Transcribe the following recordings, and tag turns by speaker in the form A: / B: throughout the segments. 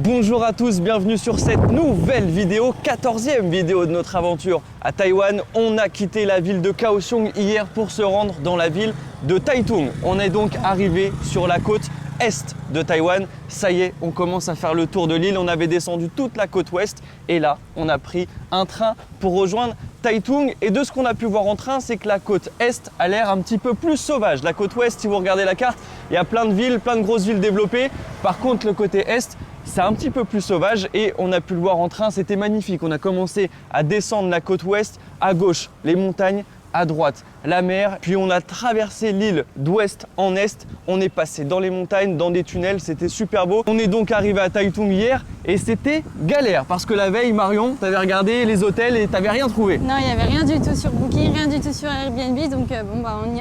A: Bonjour à tous, bienvenue sur cette nouvelle vidéo, 14e vidéo de notre aventure à Taïwan. On a quitté la ville de Kaohsiung hier pour se rendre dans la ville de Taitung. On est donc arrivé sur la côte est de Taïwan. Ça y est, on commence à faire le tour de l'île. On avait descendu toute la côte ouest et là, on a pris un train pour rejoindre Taitung. Et de ce qu'on a pu voir en train, c'est que la côte est a l'air un petit peu plus sauvage. La côte ouest, si vous regardez la carte, il y a plein de villes, plein de grosses villes développées. Par contre, le côté est, c'est un petit peu plus sauvage et on a pu le voir en train, c'était magnifique. On a commencé à descendre la côte ouest, à gauche les montagnes, à droite la mer, puis on a traversé l'île d'ouest en est. On est passé dans les montagnes, dans des tunnels, c'était super beau. On est donc arrivé à Taitung hier et c'était galère parce que la veille, Marion, t'avais regardé les hôtels et t'avais rien trouvé.
B: Non, il n'y avait rien du tout sur Booking, rien du tout sur Airbnb, donc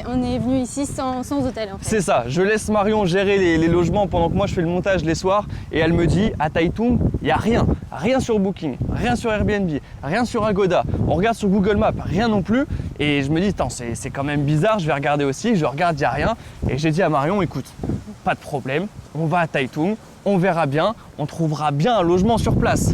B: on est venu ici sans hôtel en fait.
A: C'est ça, je laisse Marion gérer les logements pendant que moi je fais le montage les soirs et elle me dit à Taitung, il n'y a rien sur Booking, rien sur Airbnb, rien sur Agoda. On regarde sur Google Maps, rien non plus et je me dis, attends, c'est quand même bizarre, je vais regarder aussi, je regarde, il n'y a rien et j'ai dit à Marion, écoute, pas de problème, on va à Taitung, on verra bien, on trouvera bien un logement sur place.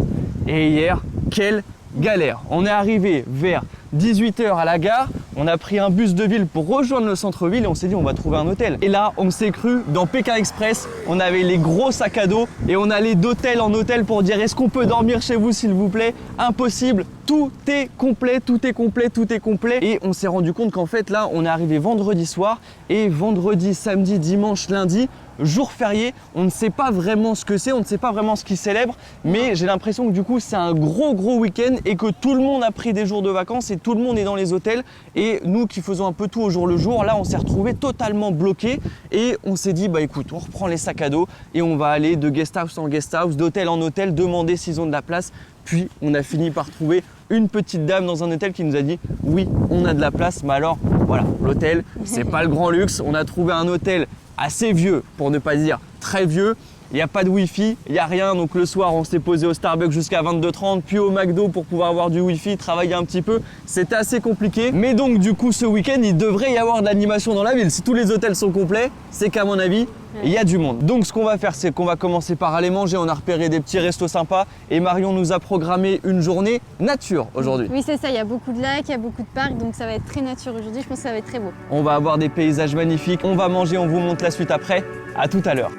A: Et hier, quelle galère! On est arrivé vers 18 h à la gare, on a pris un bus de ville pour rejoindre le centre-ville et on s'est dit on va trouver un hôtel. Et là, on s'est cru dans Pékin Express, on avait les gros sacs à dos et on allait d'hôtel en hôtel pour dire est-ce qu'on peut dormir chez vous s'il vous plaît? Impossible, tout est complet, tout est complet, tout est complet. Et on s'est rendu compte qu'en fait là, on est arrivé vendredi soir et vendredi, samedi, dimanche, lundi, jour férié, on ne sait pas vraiment ce que c'est, on ne sait pas vraiment ce qu'ils célèbrent, mais j'ai l'impression que du coup c'est un gros week-end et que tout le monde a pris des jours de vacances et tout le monde est dans les hôtels et nous qui faisons un peu tout au jour le jour, là on s'est retrouvé totalement bloqué et on s'est dit bah écoute, on reprend les sacs à dos et on va aller de guest house en guest house, d'hôtel en hôtel, demander s'ils ont de la place. Puis on a fini par trouver une petite dame dans un hôtel qui nous a dit oui, on a de la place, mais alors voilà, l'hôtel c'est pas le grand luxe, on a trouvé un hôtel assez vieux, pour ne pas dire très vieux. Il n'y a pas de Wi-Fi, il n'y a rien. Donc le soir, on s'est posé au Starbucks jusqu'à 22h30, puis au McDo pour pouvoir avoir du Wi-Fi, travailler un petit peu. C'était assez compliqué. Mais donc du coup, ce week-end, il devrait y avoir de l'animation dans la ville. Si tous les hôtels sont complets, c'est qu'à mon avis, il y a du monde. Donc ce qu'on va faire, c'est qu'on va commencer par aller manger. On a repéré des petits restos sympas et Marion nous a programmé une journée nature aujourd'hui.
B: Oui, c'est ça. Il y a beaucoup de lacs, il y a beaucoup de parcs, donc ça va être très nature aujourd'hui. Je pense que ça va être très beau.
A: On va avoir des paysages magnifiques. On va manger, on vous montre la suite après. À tout à l'heure.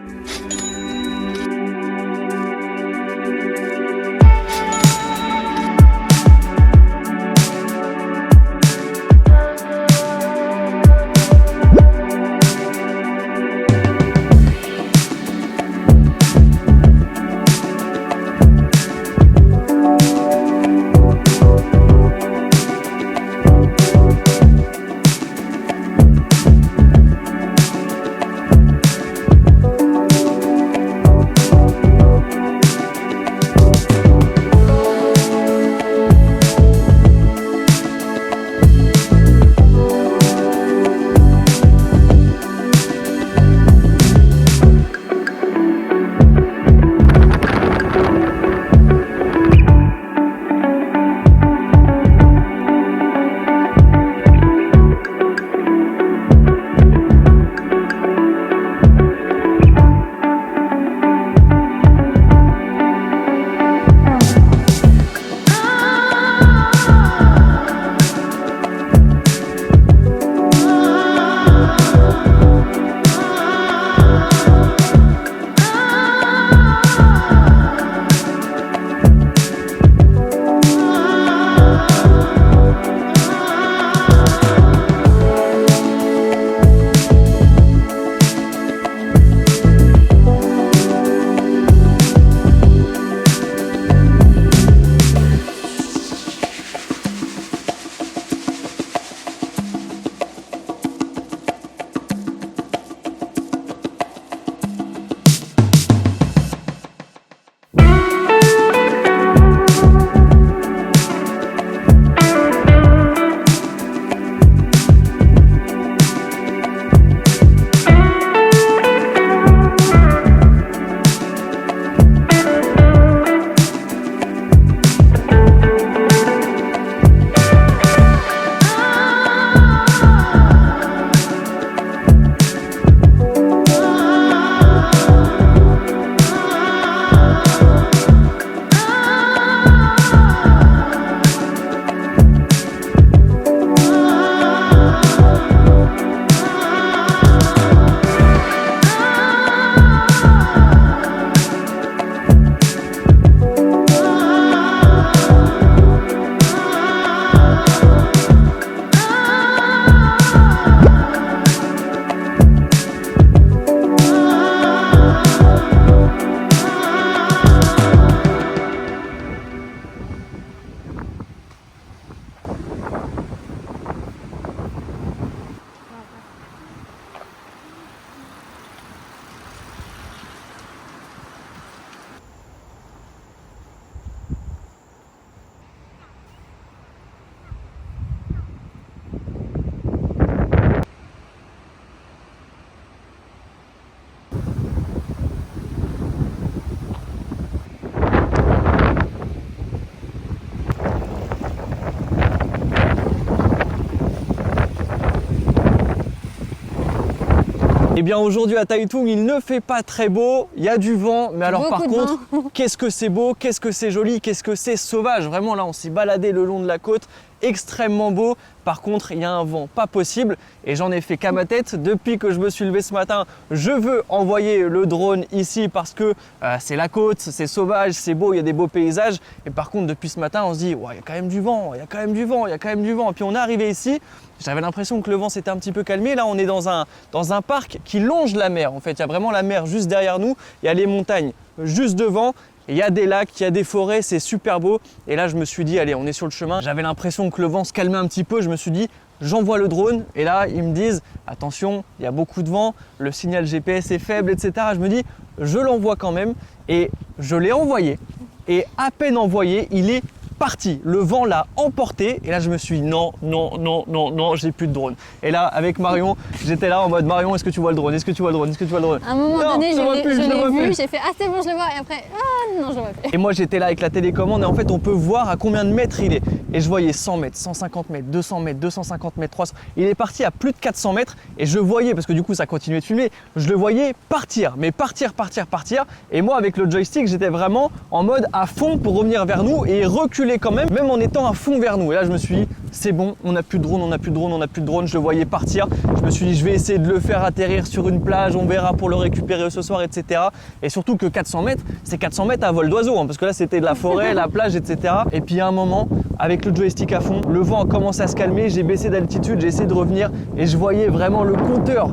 A: bien aujourd'hui à Taitung, il ne fait pas très beau, il y a du vent, mais alors par contre, qu'est-ce que c'est beau, qu'est-ce que c'est joli, qu'est-ce que c'est sauvage. Vraiment là, on s'est baladé le long de la côte, extrêmement beau. Par contre, il y a un vent pas possible et j'en ai fait qu'à ma tête. Depuis que je me suis levé ce matin, je veux envoyer le drone ici parce que c'est la côte, c'est sauvage, c'est beau, il y a des beaux paysages. Et par contre, depuis ce matin, on se dit, ouais, il y a quand même du vent, il y a quand même du vent, il y a quand même du vent. Et puis on est arrivé ici, j'avais l'impression que le vent s'était un petit peu calmé. Là, on est dans un parc qui longe la mer. En fait, il y a vraiment la mer juste derrière nous, il y a les montagnes juste devant. Il y a des lacs, il y a des forêts, c'est super beau. Et là, je me suis dit, allez, on est sur le chemin. J'avais l'impression que le vent se calmait un petit peu. Je me suis dit, j'envoie le drone. Et là, ils me disent, attention, il y a beaucoup de vent, le signal GPS est faible, etc. Je me dis, je l'envoie quand même. Et je l'ai envoyé. Et à peine envoyé, il est parti. Le vent l'a emporté. Et là, je me suis dit, non, non, non, non, non, j'ai plus de drone. Et là, avec Marion, j'étais là en mode, Marion, est-ce que tu vois le drone? Est-ce que tu vois le drone? Est-ce que tu vois le drone?
B: À un moment donné, je l'ai vu,
A: plus.
B: j'ai fait, ah c'est bon, je le vois. Et après, ah non, je le vois plus.
A: Et moi, j'étais là avec la télécommande et en fait, on peut voir à combien de mètres il est. Et je voyais 100 mètres, 150 mètres, 200 mètres, 250 mètres, 300. Il est parti à plus de 400 mètres et je voyais, parce que du coup, ça continuait de filmer, je le voyais partir, mais partir, partir, partir. Et moi, avec le joystick, j'étais vraiment en mode à fond pour revenir vers nous et reculer quand même en étant à fond vers nous. Et là, je me suis dit, c'est bon, on n'a plus de drone, on n'a plus de drone, on n'a plus de drone. Je le voyais partir. Je me suis dit, je vais essayer de le faire atterrir sur une plage, on verra pour le récupérer ce soir, etc. Et surtout que 400 mètres, c'est 400 mètres à vol d'oiseau, hein, parce que là, c'était de la forêt, la plage, etc. Et puis, à un moment, avec le joystick à fond, le vent a commencé à se calmer, j'ai baissé d'altitude, j'ai essayé de revenir et je voyais vraiment le compteur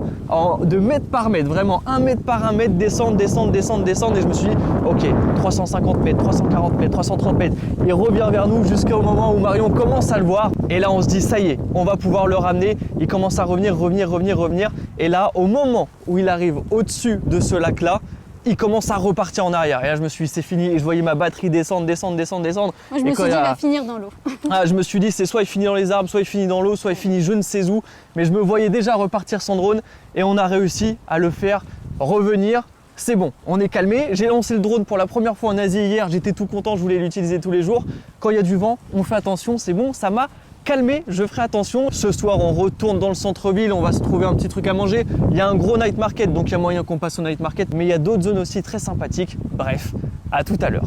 A: de mètre par mètre, vraiment 1 mètre par 1 mètre, descendre, descendre, descendre, descendre. Et je me suis dit, ok, 350 mètres, 340 mètres, 330 mètres. Il revient vers nous jusqu'au moment où Marion commence à le voir. Et là, on se dit, ça y est, on va pouvoir le ramener. Il commence à revenir, revenir, revenir, revenir. Et là, au moment où il arrive au-dessus de ce lac-là, il commence à repartir en arrière. Et là, je me suis dit, c'est fini. Et je voyais ma batterie descendre, descendre, descendre, descendre.
B: Moi, je me suis dit, il va finir dans l'eau.
A: Ah, je me suis dit, c'est soit il finit dans les arbres, soit il finit dans l'eau, soit il finit je ne sais où. Mais je me voyais déjà repartir sans drone. Et on a réussi à le faire revenir. C'est bon, on est calmé. J'ai lancé le drone pour la première fois en Asie hier. J'étais tout content, je voulais l'utiliser tous les jours. Quand il y a du vent, on fait attention, c'est bon, ça m'a calmé, je ferai attention. Ce soir, on retourne dans le centre-ville, on va se trouver un petit truc à manger. Il y a un gros night market, donc il y a moyen qu'on passe au night market, mais il y a d'autres zones aussi très sympathiques. Bref, à tout à l'heure.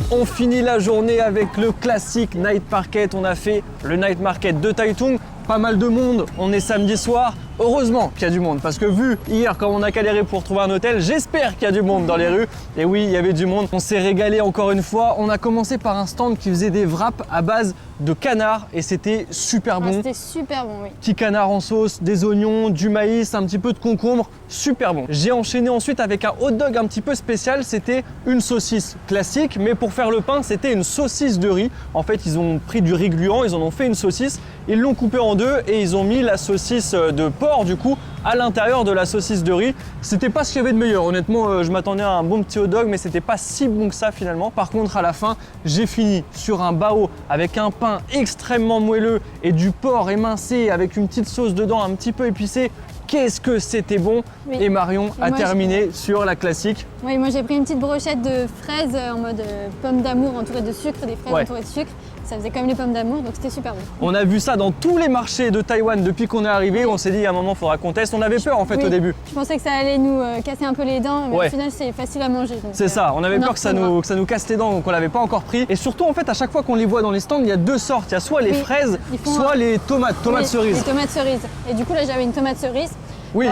A: On finit la journée avec le classique Night Market. On a fait le Night Market de Taitung. Pas mal de monde, on est samedi soir. Heureusement qu'il y a du monde parce que vu hier quand on a galéré pour trouver un hôtel, j'espère qu'il y a du monde dans les rues. Et oui, il y avait du monde. On s'est régalé encore une fois. On a commencé par un stand qui faisait des wraps à base de canard et c'était super bon.
B: C'était super bon, oui.
A: Petit canard en sauce, des oignons, du maïs, un petit peu de concombre, super bon. J'ai enchaîné ensuite avec un hot dog un petit peu spécial. C'était une saucisse classique, mais pour faire le pain, c'était une saucisse de riz. En fait, ils ont pris du riz gluant, ils en ont fait une saucisse, ils l'ont coupée en deux et ils ont mis la saucisse de porc du coup à l'intérieur de la saucisse de riz. C'était pas ce qu'il y avait de meilleur. Honnêtement, je m'attendais à un bon petit hot dog, mais c'était pas si bon que ça finalement. Par contre, à la fin, j'ai fini sur un bao avec un pain extrêmement moelleux et du porc émincé avec une petite sauce dedans un petit peu épicée. Qu'est-ce que c'était bon!
B: Oui.
A: Et Marion a terminé sur la classique.
B: Oui, moi j'ai pris une petite brochette de fraises en mode pommes d'amour entourées de sucre, des fraises entourées de sucre. Ça faisait comme les pommes d'amour, donc c'était super bon.
A: On a vu ça dans tous les marchés de Taïwan depuis qu'on est arrivé. On s'est dit à un moment, il faudra qu'on teste. On avait peur en fait au début.
B: Je pensais que ça allait nous casser un peu les dents, mais au final c'est facile à manger.
A: C'est ça, on avait peur que ça nous casse les dents, donc on l'avait pas encore pris. Et surtout en fait, à chaque fois qu'on les voit dans les stands, il y a deux sortes. Il y a soit les fraises, soit les tomates cerises.
B: Les tomates cerises. Et du coup là j'avais une tomate cerise.
A: Oui,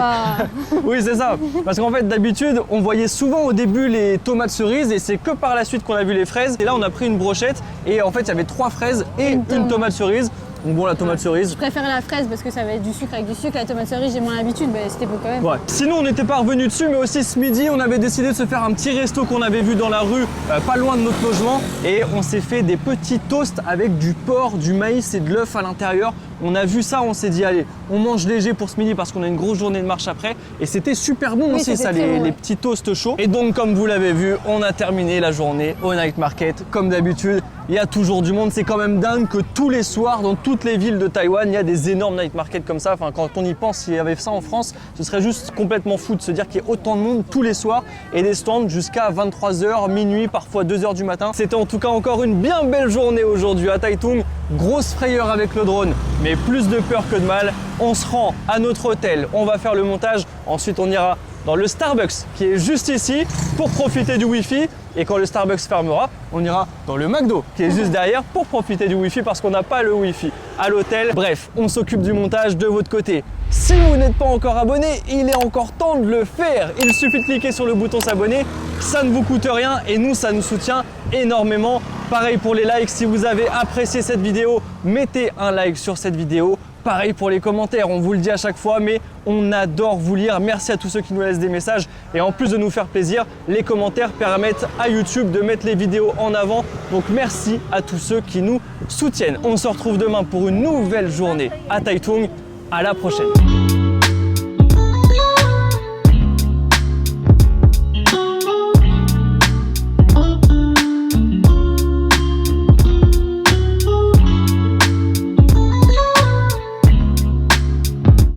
A: oui c'est ça. Parce qu'en fait d'habitude on voyait souvent au début les tomates cerises et c'est que par la suite qu'on a vu les fraises. Et là on a pris une brochette et en fait il y avait 3 fraises et une tomate cerise. Donc bon, la tomate cerise.
B: Je préfère la fraise parce que ça va être du sucre avec du sucre. La tomate cerise, j'ai moins l'habitude, mais c'était bon quand même.
A: Ouais. Sinon, on n'était pas revenu dessus, mais aussi ce midi, on avait décidé de se faire un petit resto qu'on avait vu dans la rue, pas loin de notre logement. Et on s'est fait des petits toasts avec du porc, du maïs et de l'œuf à l'intérieur. On a vu ça, on s'est dit, allez, on mange léger pour ce midi parce qu'on a une grosse journée de marche après. Et c'était super bon aussi, ça, les petits toasts chauds. Et donc, comme vous l'avez vu, on a terminé la journée au Night Market, comme d'habitude. Il y a toujours du monde, c'est quand même dingue que tous les soirs, dans toutes les villes de Taïwan, il y a des énormes night markets comme ça. Enfin, quand on y pense, s'il y avait ça en France, ce serait juste complètement fou de se dire qu'il y ait autant de monde tous les soirs et des stands jusqu'à 23h, minuit, parfois 2h du matin. C'était en tout cas encore une bien belle journée aujourd'hui à Taitung. Grosse frayeur avec le drone, mais plus de peur que de mal. On se rend à notre hôtel, on va faire le montage, ensuite on ira dans le Starbucks qui est juste ici pour profiter du Wi-Fi. Et quand le Starbucks fermera, on ira dans le McDo qui est juste derrière pour profiter du Wi-Fi parce qu'on n'a pas le Wi-Fi à l'hôtel. Bref, on s'occupe du montage de votre côté. Si vous n'êtes pas encore abonné, il est encore temps de le faire. Il suffit de cliquer sur le bouton s'abonner, ça ne vous coûte rien et nous, ça nous soutient énormément. Pareil pour les likes, si vous avez apprécié cette vidéo, mettez un like sur cette vidéo. Pareil pour les commentaires, on vous le dit à chaque fois, mais on adore vous lire. Merci à tous ceux qui nous laissent des messages. Et en plus de nous faire plaisir, les commentaires permettent à YouTube de mettre les vidéos en avant. Donc merci à tous ceux qui nous soutiennent. On se retrouve demain pour une nouvelle journée à Taitung. À la prochaine.